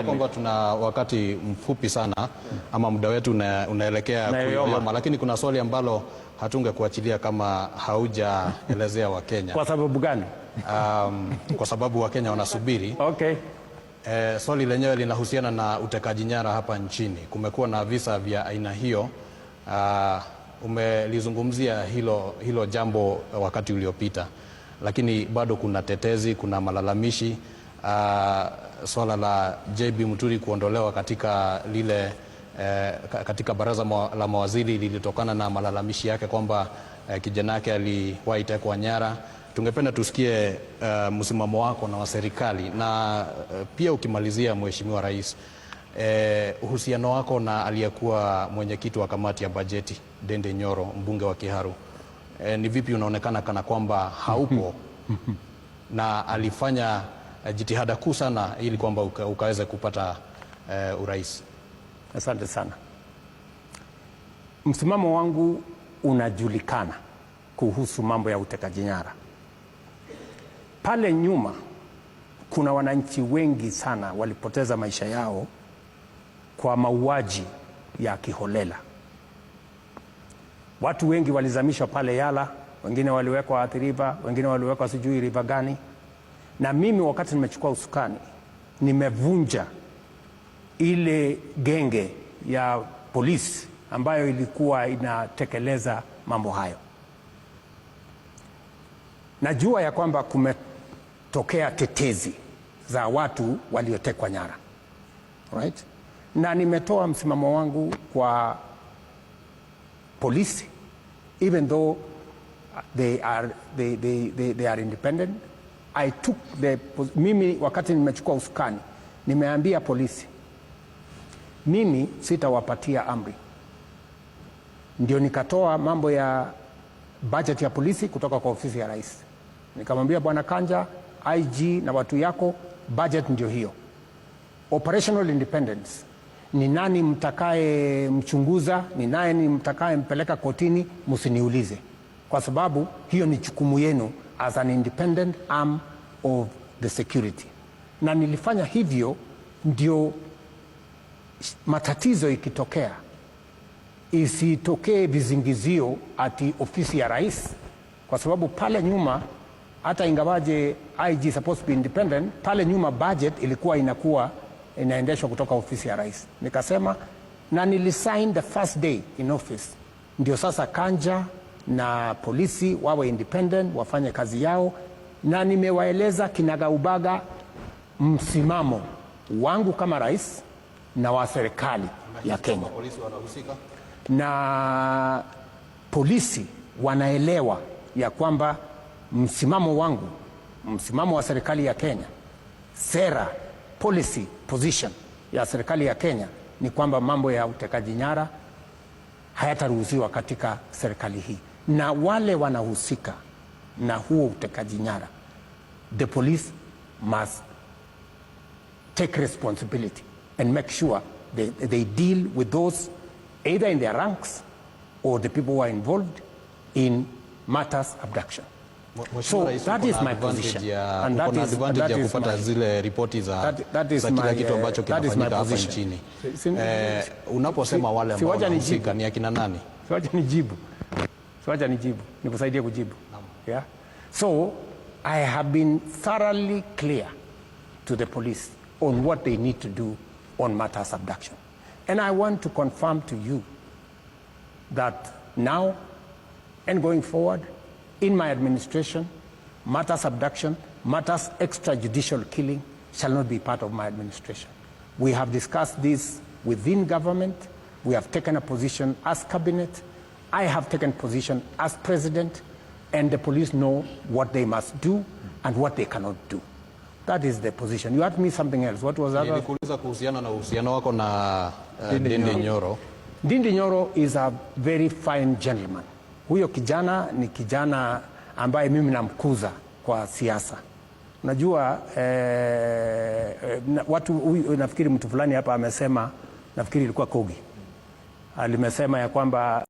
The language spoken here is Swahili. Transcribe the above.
Kwamba tuna wakati mfupi sana ama muda wetu unaelekea kuyoyoma, lakini kuna swali ambalo hatungekuachilia kama haujaelezea Wakenya. Kwa sababu gani? Kwa sababu Wakenya wanasubiri. Okay. Swali lenyewe linahusiana na utekaji nyara hapa nchini. Kumekuwa na visa vya aina hiyo. Umelizungumzia hilo jambo wakati uliopita, lakini bado kuna tetezi, kuna malalamishi. Swala la JB Muturi kuondolewa katika katika baraza la mawaziri lilitokana na malalamishi yake kwamba kijana yake aliwahi tekwa nyara. Tungependa tusikie msimamo wako na wa serikali, na pia ukimalizia, Mheshimiwa Rais, uhusiano wako na aliyekuwa mwenyekiti wa kamati ya bajeti Ndindi Nyoro, mbunge wa Kiharu. Ni vipi unaonekana kana kwamba haupo na alifanya jitihada kuu sana ili kwamba ukaweze kupata urais? Asante sana. Msimamo wangu unajulikana kuhusu mambo ya utekaji nyara. Pale nyuma kuna wananchi wengi sana walipoteza maisha yao kwa mauaji ya kiholela. Watu wengi walizamishwa pale Yala, wengine waliwekwa Athi River, wengine waliwekwa sijui river gani. Na mimi wakati nimechukua usukani, nimevunja ile genge ya polisi ambayo ilikuwa inatekeleza mambo hayo. Najua ya kwamba kumetokea tetezi za watu waliotekwa nyara. Right? Na nimetoa msimamo wangu kwa polisi, even though they are independent. Mimi wakati nimechukua usukani, nimeambia polisi mimi sitawapatia amri. Ndio nikatoa mambo ya budget ya polisi kutoka kwa ofisi ya rais. Nikamwambia Bwana Kanja, IG na watu yako, budget ndio hiyo. Operational independence. Ni nani mtakaye mchunguza, ni nani mtakaye mpeleka kotini, msiniulize. Kwa sababu hiyo ni jukumu yenu as an independent arm of the security. Na nilifanya hivyo ndio matatizo ikitokea isitokee vizingizio ati ofisi ya rais, kwa sababu pale nyuma hata ingawaje IG supposed to be independent, pale nyuma budget ilikuwa inaendeshwa kutoka ofisi ya rais. Nikasema na nilisign the first day in office, ndio sasa Kanja na polisi wawe independent, wafanye kazi yao, na nimewaeleza kinagaubaga msimamo wangu kama rais na wa serikali ya Kenya. Polisi wanahusika na polisi wanaelewa ya kwamba msimamo wangu, msimamo wa serikali ya Kenya, sera, policy position ya serikali ya Kenya ni kwamba mambo ya utekaji nyara hayataruhusiwa katika serikali hii. Na wale wanahusika na huo utekaji nyara, the police must take responsibility and make sure they deal with those either in their ranks or the people who are involved in matters abduction. So that is my position. And that is advantage ya kupata zile ripoti za kila kitu ambacho kinafanyika hapa nchini. Unaposema wale ambao wanahusika ni akina nani? Siwacha nijibu. Nikusaidie kujibu. Yeah. So I have been thoroughly clear to the police on what they need to do on matters abduction. And I want to confirm to you that now and going forward in my administration, matters abduction, matters extrajudicial killing shall not be part of my administration. We have discussed this within government. We have taken a position as cabinet. I have taken position as president, and the police know what they must do and what they cannot do. That is the position. You asked me something else. What was that? Nilikuuliza kuhusiana na uhusiano wako na Ndindi Nyoro. Ndindi Nyoro is a very fine gentleman. Huyo kijana ni kijana ambaye mimi namkuza kwa siasa. Unajua nafikiri mtu fulani hapa amesema, nafikiri ilikuwa Kogi, alimesema ya kwamba